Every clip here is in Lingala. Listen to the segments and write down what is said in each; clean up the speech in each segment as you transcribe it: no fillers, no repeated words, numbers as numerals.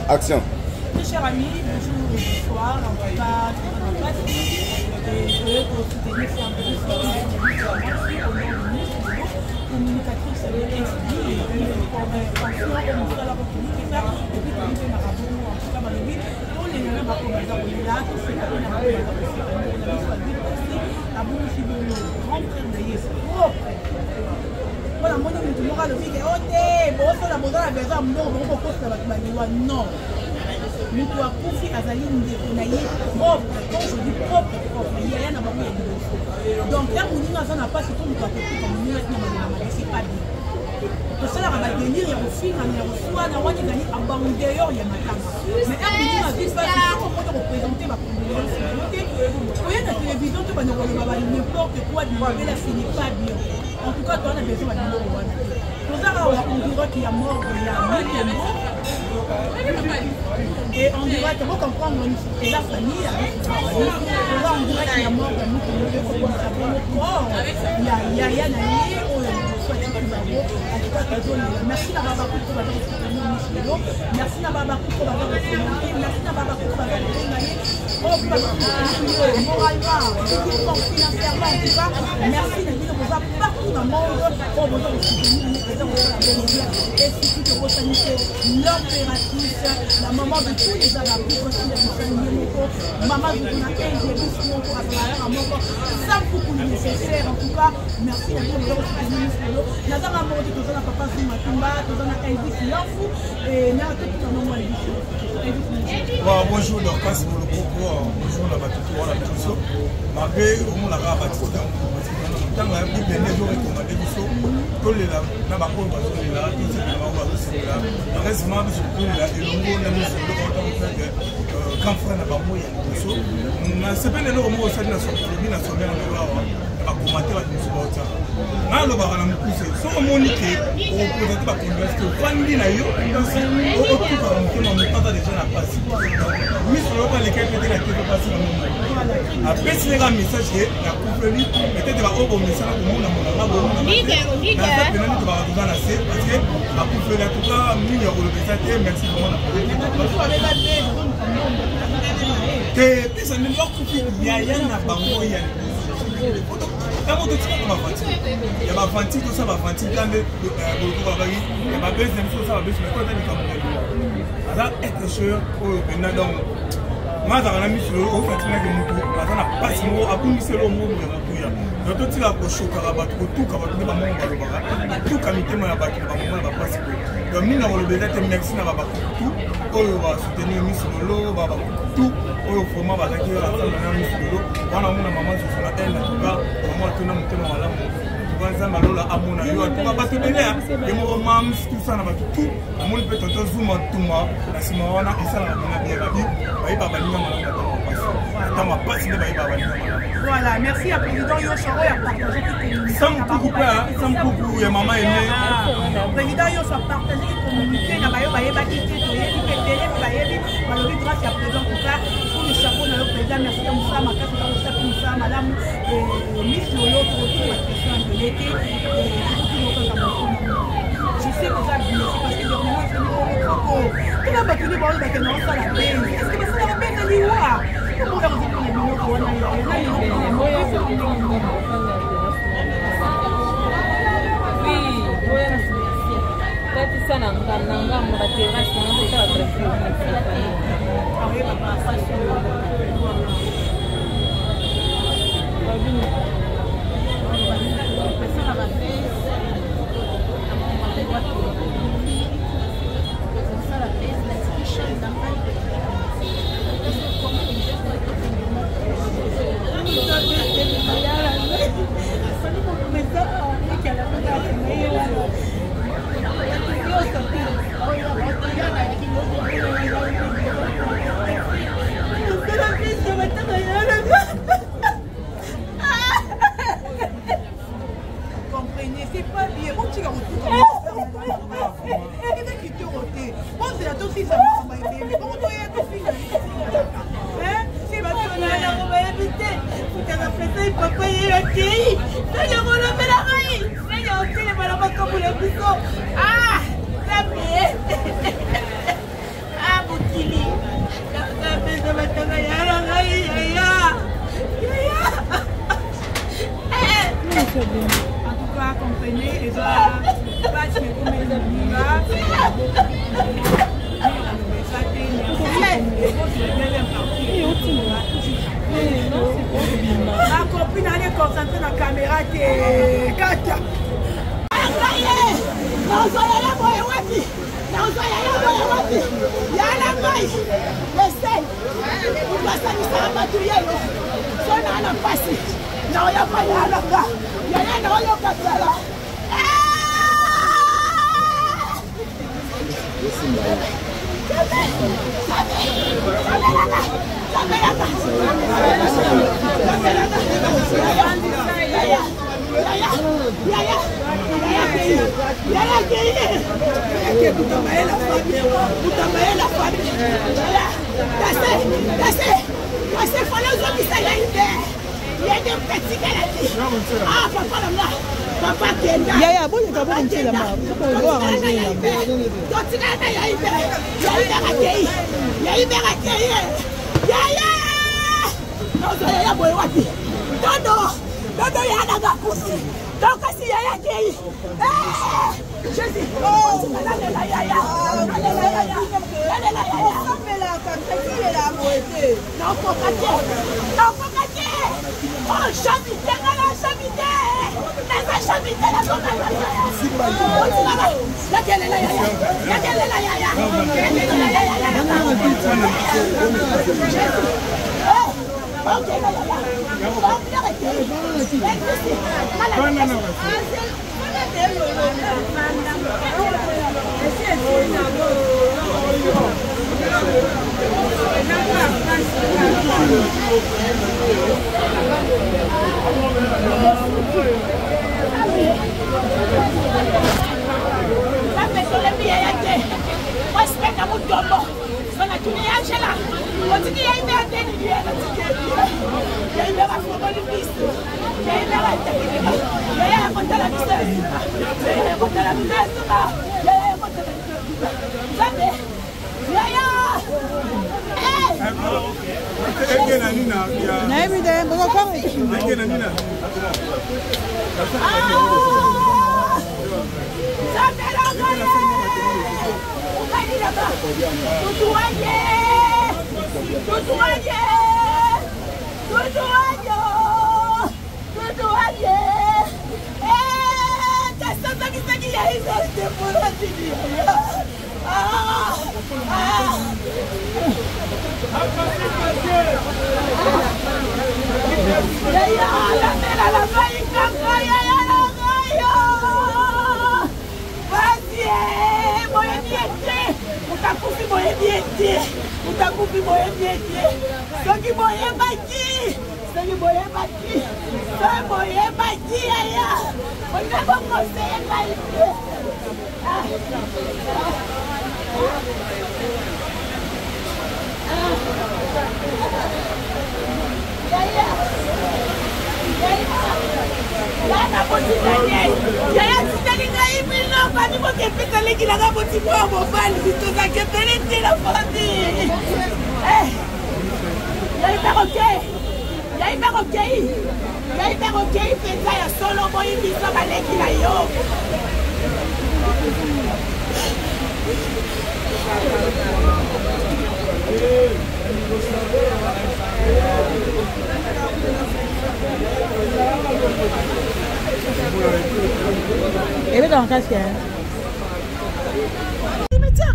Action. Mes chers amis, bonjour et bonsoir. En tout cas, je suis en place et je vais pour soutenir un peu plus communicatrice et voilà, moi, je me moral aussi. Oh, t'es bon, ça, la bonne la maison, non, on va pas faire la non. Nous doit confier à Zaline de naïe propre. Quand je dis propre, il y a rien à voir avec le donc, là, on dit, n'a pas ce qu'on doit faire comme nous, c'est pas bien. Pour ça, on va venir, il y a au film, il y a au soir, on va gagner à Bangou d'ailleurs, il y a ma table. Mais quand on dit, on dit, pas si on peut représenter ma communauté. Vous voyez, la télévision, tu vas nous voir n'importe quoi, mais là, ce n'est pas bien. En tout cas, toi, on a besoin de nous. Pour ça, on dirait qu'il y a mort, il y a mille morts. Et on dirait que vous comprenez, c'est la famille, on dirait qu'il y a mort, il y a merci d'avoir beaucoup pour avoir merci d'avoir beaucoup pour avoir merci d'avoir beaucoup pour avoir moralement, financièrement, en tout cas, merci de nous voir partout dans le monde pour vous soutenir et surtout de retenir l'impératrice, la maman de tous les ababous, aussi la maman de laquelle j'ai vu souvent pour avoir un moment sans beaucoup de nécessaire. En tout cas, merci de nous voir soutenir. Nous avons abordé tout ça, papa Matumba, tout ça, Elvis Yafou, et nous avons tout un moment Elvis. Bonjour, donc passe pour le propos, bonjour la Batuto, la Batuto. Malgré au monde la Batuto, tant que la Bible n'est pas recommandée, tous les là, n'a pas pour le là, tous ces là, le reste membre surtout là, et le mot n'a pas sur le temps fait que quand frère n'a pas mouillé, c'est pas le mot ça n'a pas bien à sauver en Europe. À commenter la mission de ça. Là, le baron a poussé. Sans moniquer, on peut être pas convaincu que Fanny n'a eu aucun problème de pas déjà la passe. Mais sur le plan lesquels peut-être la tête passe dans le monde. Après, si les messages la confrérie, peut-être va au message au monde à mon amour. Parce que la confrérie, en tout cas, nous avons le message. Merci pour la que ça ne va couper. Il y a rien à Bango. Quand on dit qu'on va mentir, il y a ma ventie, tout ça va mentir. Quand il y a ma baisse, ça va baisser. Mais quand il y a être sûr, maintenant, moi, dans la mission, au fait, il y a pas si mot, à bout de le mot, il y a donc, tout il a pour choquer à battre tout, comme on va tout qualité, moi, à battre, on va passer. Donc, nous, on va le baiser, merci, on va battre tout. On va soutenir Miss Lolo, on va tout. Au format, on va accueillir la femme de Miss Lolo. On a mon maman sur la haine, en tout cas, on va tenir mon témoin à l'amour. Malola amona yo atuka bato belea et mon maman tout ça na bato tout mon peut être zoom tuma la sima wana esala na bien babi ba ba balinga malanga ta ma passe ne ba ba balinga. Voilà, merci à président Yosharo a partagé tout sans beaucoup ya maman aimé président Yosharo a partagé communiqué na bayo baye ba kité to yebi petele bayebi balobi grâce à président tout ça pour le chapeau na le président merci à Moussa Makasa na Moussa Moussa madame Miss Lolo pour tout la question de l'été. Je sais que ça bien parce que dernièrement je me dis tout la battu bon avec non ça la peine est-ce que ça la peine de voir comment leur dire les mots qu'on a oui voilà tati sana nganga mo terrasse na ça la préférence avec papa ça comprenez, c'est pas bien. Bon, tu as retrouvé. Qui te roté. Bon, c'est la dossier, ça m'a fait. Bon, tu as tout fini. Hein? C'est ma fille, on va éviter. Faut qu'elle a fait ça, papa, il a accueilli. Ça, il a relevé la raille. Ça, il a accueilli. comme le biseau. Ah, ça fait. Ah, Boukili. Ça fait de ma tête. En tout cas, comprenez, les autres, pas si vous mettez la copine elle est concentrée dans la caméra qui est Katia. Yaya, bon, il y a pas de là-bas. On va arranger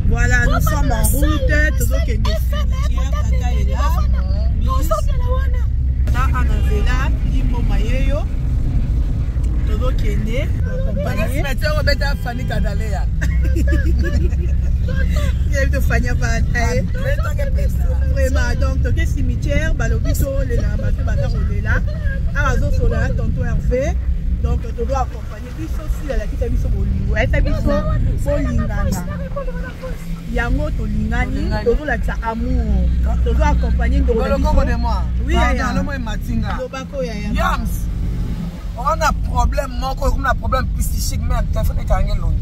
Voilà, nous sommes en route. Vraiment, donc, le cimetière, le biseau, les là, tonton Hervé. Donc, tu dois accompagner biso si la petite biso bolingwa. Et ta biso bolingana. Yango to lingani, tu dois la amour. Tu dois accompagner de moi. Oui, le mot Matinga. Lobako ya. Yams. On a problème, on a problème psychique, mais le téléphone est carrément long.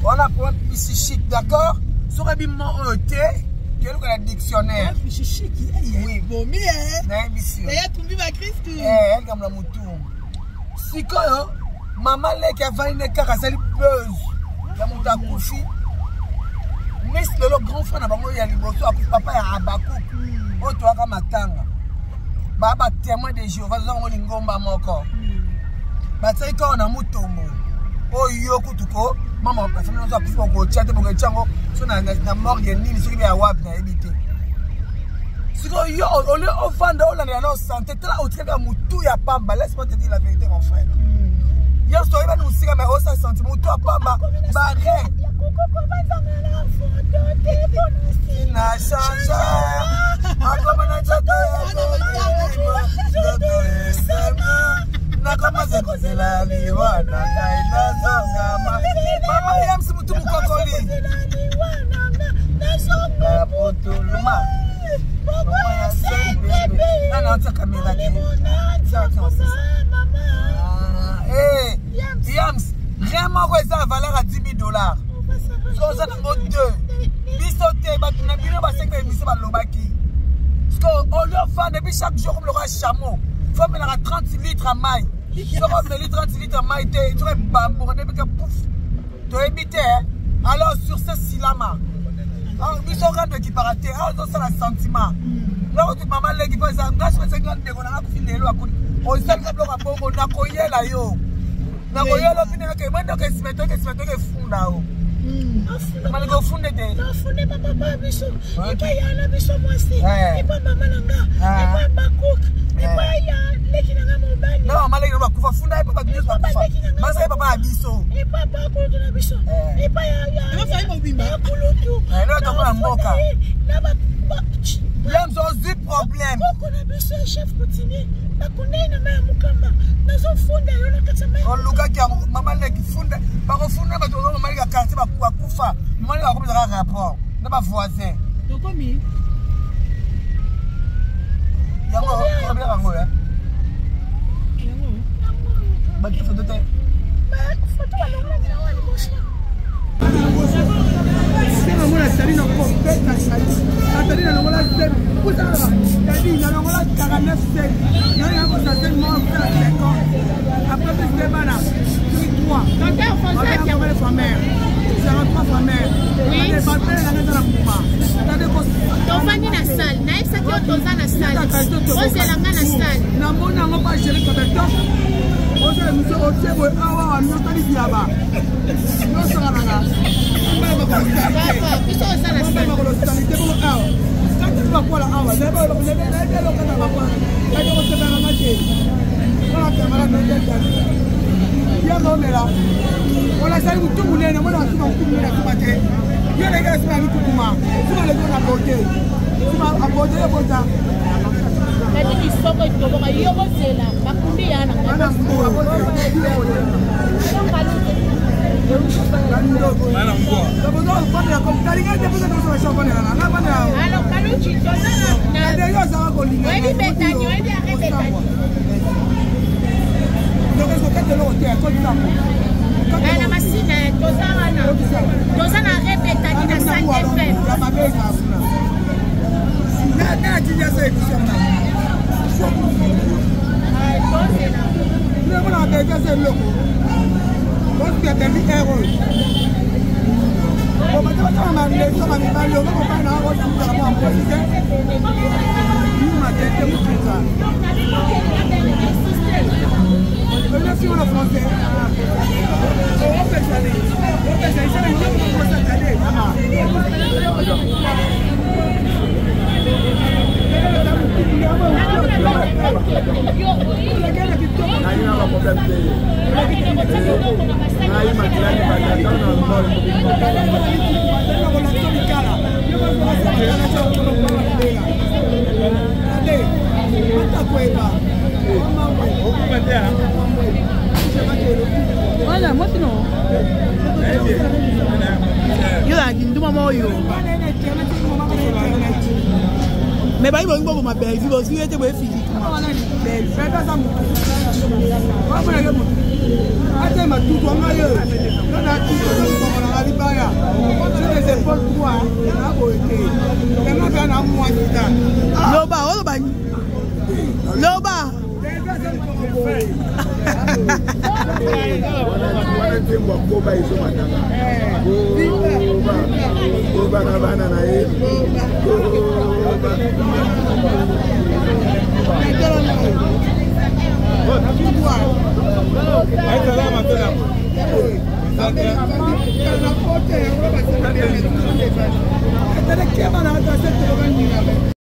On a problème psychique, d'accord? Sur un bimon ET, qui est le dictionnaire. Psychique, oui. Bon, mais il y a tout vu ma crise. Elle comme la mouton. Si quoi, maman qui a vaillé une caractère peuse, la mouton a couché. Mais le grand frère n'a pas eu à l'ibroso, papa est à Bakou. Oh, toi, comme matanga. Baba témoin de Jéhovah, nous avons l'ingomba moko. Bata ika on a mutombo. Oh yo kutuko, maman la famille nous a poussé pour chat pour que chango, so na morgue nini so ki ya wap na ebité. Siko yo on le offendre on a na santé, tela au trika mutu ya pamba, laisse-moi te dire la vérité mon frère. Yo so iba nous sika mais on sa senti mutu ya pamba, ba rien. Na changé. Akoma na chato. Na kama zeko zela liwa na kaina zongama. Mama ya msimutu mukokoli. Na songa potuluma. Mama ya sembe. Na ota kamera ke. Eh, Yams, vraiment quoi ça valeur à $10,000. So ça dans 2. Bisoté batuna bino ba 5 émissions ba lobaki. Parce que on leur fait depuis chaque jour comme le roi chameau. Faut mettre 30 litres à maille. So on met 30 litres à maille tu es bambouré depuis que pouf. Tu éviter alors sur ce silama. Alors biso rendre qui paraté, alors ça le sentiment. Là tu maman les qui fait ça, ngase 50 de kona ku finelo akuni. On sait que bloc à bongo na koyela yo. Na koyela finelo ke mando ke simeto ke funda o. Mali go funde de. Na funde papa biso. Ipa yana biso mwasi. Ipa mama nanga. Ipa bakuk. Ipa ya leki nanga mobali. Non, mali go bakufa funda ipa bakufa bakufa. Masa ipa ba biso. Ipa bakulu na biso. Ipa ya. Ipa fa ipa bimba. Bakulu. Non, to ko mboka. Na ba. Yam so zi problème. Koko na biso chef continue. Na kunena na mukamba. Nazo funda yo na katama. On luka ki mama leki funda. Ba ko funda ba to mama leki quartier ba kufa. Mama leki ko za rapport. Na ba voisin. To komi. Yango ko bien yango ya. Yango. Ba ki foto te. Ba foto ba longa na wali moshi. Sema mwana sali na kopeta sali. Atali na ngola sel. Kuzala. Tadi na ngola 49 sel. Na yango sa sel mo fa leko. Après plus de bana. 3. Quand on fait ça, on va faire mère. C'est un 3 fois mère. Oui. Les batailles la neza na kuma. Tadi ko Tofani na salle. Na esa ki otoza na salle. Ozela nga na salle. Na mona ngo pa gérer comme ça. Ozela monsieur Otsebo awa no tali diaba. No sala nga. Papa, biso oza na salle. Quand tu vas voir la awa, c'est pas le on a salué tout le monde, on a tout le monde. Il y a des gars qui sont venus tout le monde. Tout le monde a apporté. Tout le monde a apporté le bon temps. Kati kisoko itoboka yobo zela makundi yana. Ana mbo Mana mbo. D'abord, on va comme Talinga de poser dans sa chambre là. Na bana. Alors kaluchi tozana na. Ndio ça ko linga. Wewe betanyo, wewe arrête betanyo. Donc est-ce que tu l'as ko ça? Na masina tozana repetani na salle de fête. La mabeka afuna. Na tija sa édition na. Ai tozela. Nous on a déjà c'est loco. Donc tu as perdu erreur. Bon maintenant on a les ça va me parler, on va pas na on va pas en position. Nous m'a tête mu ça. Là si on a français. On peut ça. On peut ça, c'est les gens qui vont s'attarder. Olha, muito não. Eu aqui, não tomo mal eu. Mais bah, il va y ma belle vie aussi, il était physiquement. Belle. Loba, Loba. Loba.